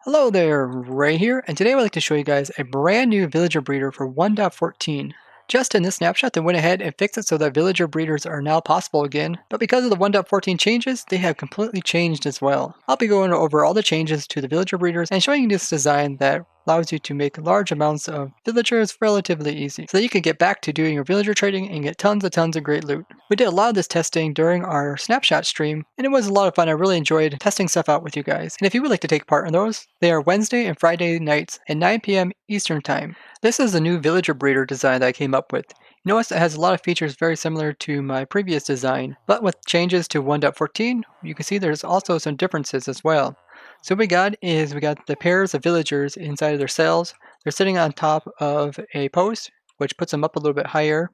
Hello there, Ray here, and today I'd like to show you guys a brand new villager breeder for 1.14. Just in this snapshot, they went ahead and fixed it so that villager breeders are now possible again, but because of the 1.14 changes, they have completely changed as well. I'll be going over all the changes to the villager breeders and showing you this design that allows you to make large amounts of villagers relatively easy, so that you can get back to doing your villager trading and get tons of great loot. We did a lot of this testing during our snapshot stream, and it was a lot of fun. I really enjoyed testing stuff out with you guys. And if you would like to take part in those, they are Wednesday and Friday nights at 9 p.m. Eastern Time. This is a new villager breeder design that I came up with. You notice it has a lot of features very similar to my previous design, but with changes to 1.14, you can see there's also some differences as well. So what we got the pairs of villagers inside of their cells. They're sitting on top of a post, which puts them up a little bit higher.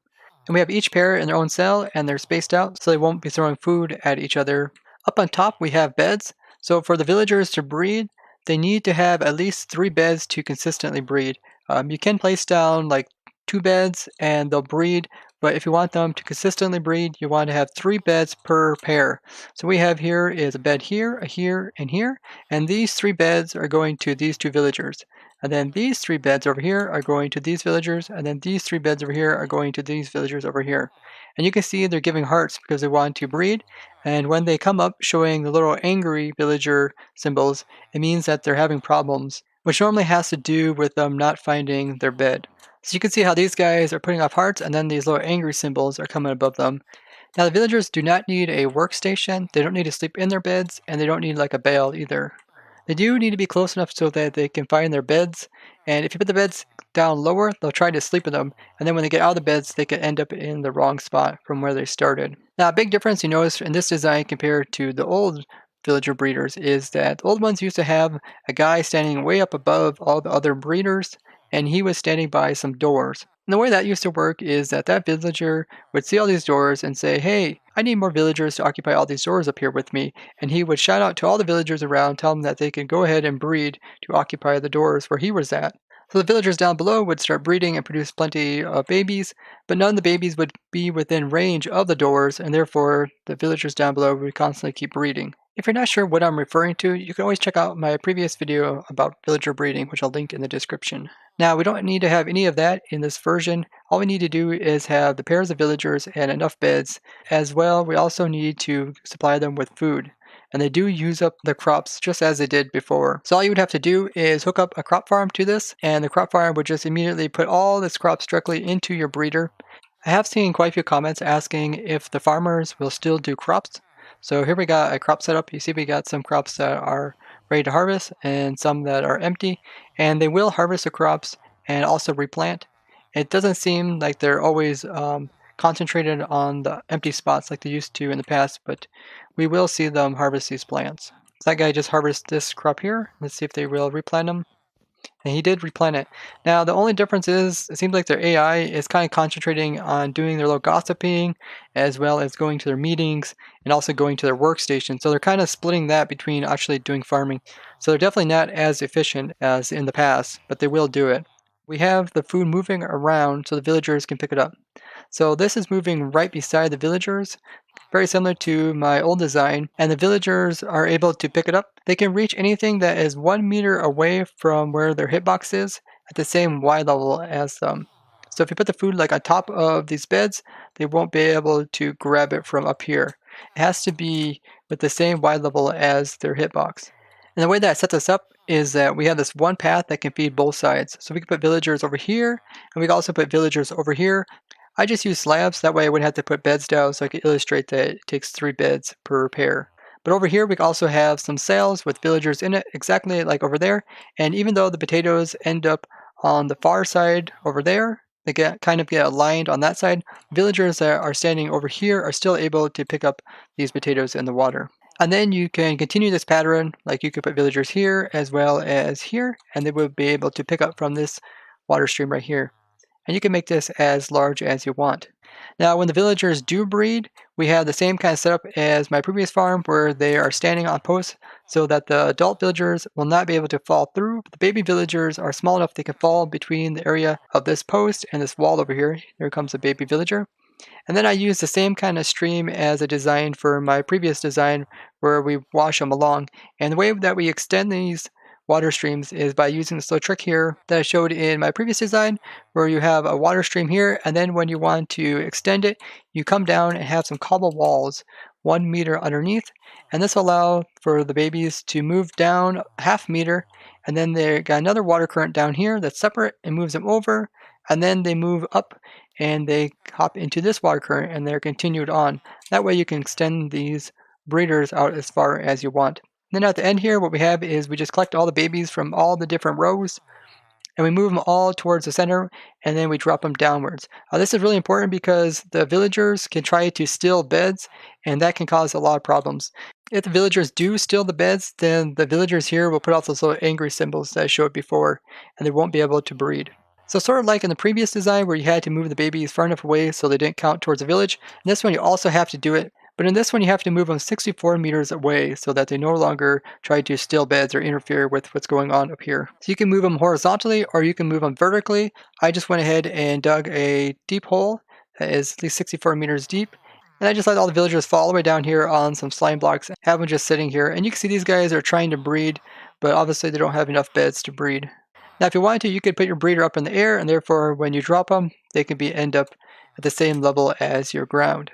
And we have each pair in their own cell, and they're spaced out so they won't be throwing food at each other. Up on top, we have beds. So for the villagers to breed, they need to have at least 3 beds to consistently breed. You can place down like 2 beds and they'll breed, but if you want them to consistently breed, you want to have 3 beds per pair. So we have here is a bed here, a here, and these 3 beds are going to these 2 villagers. And then these 3 beds over here are going to these villagers, and then these 3 beds over here are going to these villagers over here. And you can see they're giving hearts because they want to breed, and when they come up showing the little angry villager symbols, it means that they're having problems, which normally has to do with them not finding their bed. So you can see how these guys are putting off hearts, and then these little angry symbols are coming above them. Now the villagers do not need a workstation, they don't need to sleep in their beds, and they don't need like a bale either. They do need to be close enough so that they can find their beds, and if you put the beds down lower, they'll try to sleep in them, and then when they get out of the beds, they can end up in the wrong spot from where they started. Now, a big difference you notice in this design compared to the old villager breeders is that the old ones used to have a guy standing way up above all the other breeders, and he was standing by some doors. And the way that used to work is that that villager would see all these doors and say, hey, I need more villagers to occupy all these doors up here with me. And he would shout out to all the villagers around, tell them that they could go ahead and breed to occupy the doors where he was at. So the villagers down below would start breeding and produce plenty of babies, but none of the babies would be within range of the doors, and therefore the villagers down below would constantly keep breeding. If you're not sure what I'm referring to, you can always check out my previous video about villager breeding, which I'll link in the description. Now, we don't need to have any of that in this version. All we need to do is have the pairs of villagers and enough beds. As well, we also need to supply them with food. And they do use up the crops just as they did before. So all you would have to do is hook up a crop farm to this, and the crop farm would just immediately put all this crops directly into your breeder. I have seen quite a few comments asking if the farmers will still do crops. So here we got a crop setup. You see we got some crops that are ready to harvest and some that are empty, and they will harvest the crops and also replant. It doesn't seem like they're always concentrated on the empty spots like they used to in the past, but we will see them harvest these plants. So that guy just harvested this crop here. Let's see if they will replant them. And he did replant it. Now, the only difference is it seems like their AI is kind of concentrating on doing their little gossiping as well as going to their meetings and also going to their workstation. So they're kind of splitting that between actually doing farming. So they're definitely not as efficient as in the past, but they will do it. We have the food moving around so the villagers can pick it up. So this is moving right beside the villagers, very similar to my old design, and the villagers are able to pick it up. They can reach anything that is 1 meter away from where their hitbox is at the same Y level as them. So if you put the food like on top of these beds, they won't be able to grab it from up here. It has to be with the same Y level as their hitbox. And the way that sets us up is that we have this one path that can feed both sides. So we can put villagers over here, and we can also put villagers over here. I just use slabs, that way I wouldn't have to put beds down, so I could illustrate that it takes 3 beds per pair. But over here we can also have some cells with villagers in it, exactly like over there, and even though the potatoes end up on the far side over there, they kind of get aligned on that side, villagers that are standing over here are still able to pick up these potatoes in the water. And then you can continue this pattern, like you could put villagers here as well as here, and they would be able to pick up from this water stream right here. And you can make this as large as you want. Now, when the villagers do breed, we have the same kind of setup as my previous farm where they are standing on posts so that the adult villagers will not be able to fall through. The baby villagers are small enough they can fall between the area of this post and this wall over here. Here comes a baby villager. And then I use the same kind of stream as I designed for my previous design where we wash them along. And the way that we extend these water streams is by using this little trick here that I showed in my previous design, where you have a water stream here, and then when you want to extend it, you come down and have some cobble walls 1 meter underneath, and this will allow for the babies to move down half meter, and then they got another water current down here that's separate and moves them over, and then they move up and they hop into this water current and they're continued on. That way you can extend these breeders out as far as you want. Then at the end here, what we have is we just collect all the babies from all the different rows and we move them all towards the center and then we drop them downwards. This is really important because the villagers can try to steal beds and that can cause a lot of problems. If the villagers do steal the beds, then the villagers here will put out those little angry symbols that I showed before and they won't be able to breed. So sort of like in the previous design where you had to move the babies far enough away so they didn't count towards the village, in this one you also have to do it, but in this one you have to move them 64 meters away so that they no longer try to steal beds or interfere with what's going on up here. So you can move them horizontally or you can move them vertically. I just went ahead and dug a deep hole that is at least 64 meters deep. And I just let all the villagers fall all the way down here on some slime blocks, have them just sitting here. And you can see these guys are trying to breed, but obviously they don't have enough beds to breed. Now, if you wanted to, you could put your breeder up in the air, and therefore, when you drop them, they can end up at the same level as your ground.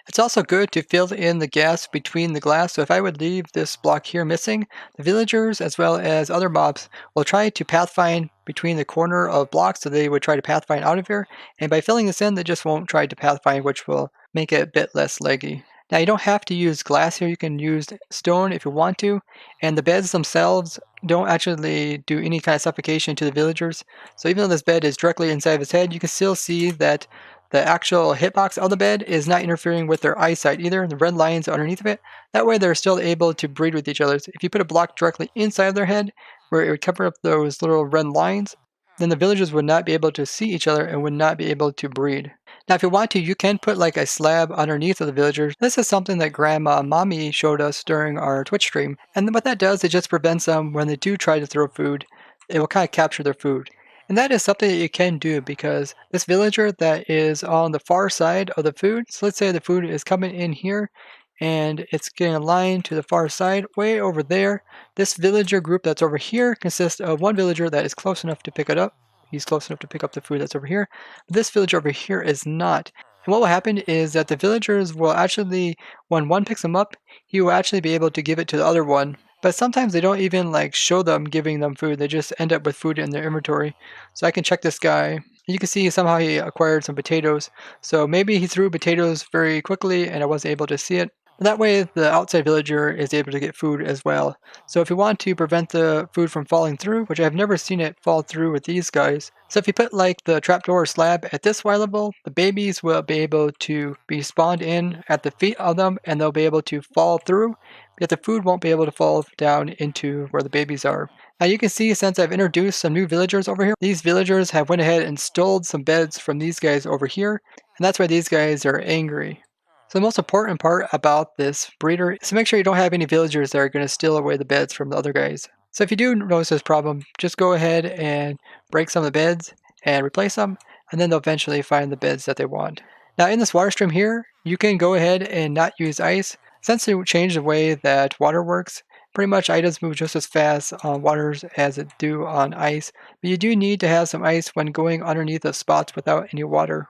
It's also good to fill in the gaps between the glass, so if I would leave this block here missing, the villagers as well as other mobs will try to pathfind between the corner of blocks, so they would try to pathfind out of here, and by filling this in, they just won't try to pathfind, which will make it a bit less leggy. Now you don't have to use glass here, you can use stone if you want to, and the beds themselves don't actually do any kind of suffocation to the villagers. So even though this bed is directly inside of his head, you can still see that the actual hitbox of the bed is not interfering with their eyesight either. The red lines underneath of it, that way they're still able to breed with each other. So if you put a block directly inside of their head, where it would cover up those little red lines, then the villagers would not be able to see each other and would not be able to breed. Now, if you want to, you can put like a slab underneath of the villagers. This is something that Grandma Mommy showed us during our Twitch stream. And what that does, it just prevents them when they do try to throw food. It will kind of capture their food. And that is something that you can do because this villager that is on the far side of the food, so let's say the food is coming in here and it's getting aligned to the far side, way over there. This villager group that's over here consists of one villager that is close enough to pick it up. He's close enough to pick up the food that's over here. But this villager over here is not. And what will happen is that the villagers will actually, when one picks them up, he will actually be able to give it to the other one. But sometimes they don't even like show them giving them food. They just end up with food in their inventory. So I can check this guy. You can see somehow he acquired some potatoes. So maybe he threw potatoes very quickly and I wasn't able to see it. That way the outside villager is able to get food as well. So if you want to prevent the food from falling through, which I've never seen it fall through with these guys. So if you put like the trapdoor slab at this Y level, the babies will be able to be spawned in at the feet of them and they'll be able to fall through. Yet the food won't be able to fall down into where the babies are. Now you can see since I've introduced some new villagers over here, these villagers have went ahead and stole some beds from these guys over here, and that's why these guys are angry. So the most important part about this breeder is to make sure you don't have any villagers that are going to steal away the beds from the other guys. So if you do notice this problem, just go ahead and break some of the beds and replace them, and then they'll eventually find the beds that they want. Now in this water stream here, you can go ahead and not use ice. Since they changed the way that water works, pretty much items move just as fast on waters as it do on ice, but you do need to have some ice when going underneath the spots without any water.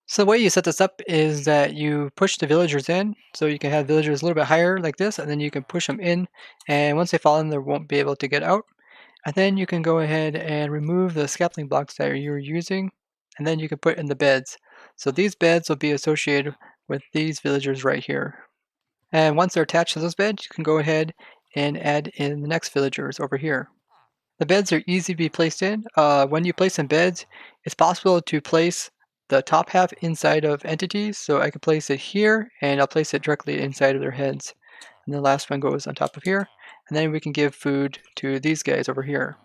So the way you set this up is that you push the villagers in, so you can have villagers a little bit higher like this, and then you can push them in, and once they fall in, they won't be able to get out. And then you can go ahead and remove the scaffolding blocks that you're using, and then you can put in the beds. So these beds will be associated with these villagers right here. And once they're attached to those beds, you can go ahead and add in the next villagers over here. The beds are easy to be placed in. When you place in beds, it's possible to place the top half inside of entities. So I can place it here and I'll place it directly inside of their heads. And the last one goes on top of here. And then we can give food to these guys over here.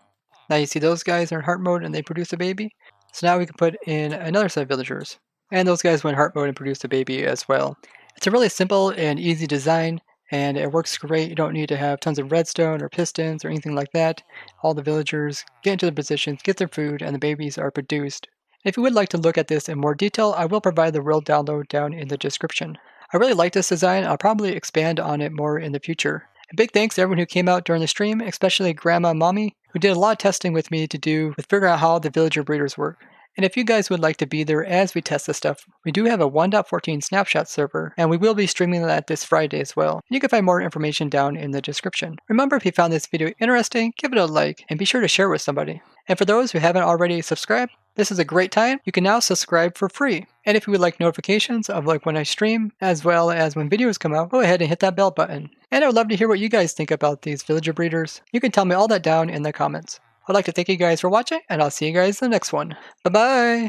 Now you see those guys are in heart mode and they produce a baby. So now we can put in another set of villagers. And those guys went heart mode and produced a baby as well. It's a really simple and easy design and it works great. You don't need to have tons of redstone or pistons or anything like that. All the villagers get into their positions, get their food, and the babies are produced. If you would like to look at this in more detail, I will provide the real download down in the description. I really like this design. I'll probably expand on it more in the future. A big thanks to everyone who came out during the stream, especially Grandma and Mommy, who did a lot of testing with me to do with figuring out how the villager breeders work. And if you guys would like to be there as we test this stuff, we do have a 1.14 snapshot server, and we will be streaming that this Friday as well. You can find more information down in the description. Remember, if you found this video interesting, give it a like, and be sure to share with somebody. And for those who haven't already subscribed, this is a great time. You can now subscribe for free. And if you would like notifications of when I stream, as well as when videos come out, go ahead and hit that bell button. And I would love to hear what you guys think about these villager breeders. You can tell me all that down in the comments. I'd like to thank you guys for watching, and I'll see you guys in the next one. Bye-bye!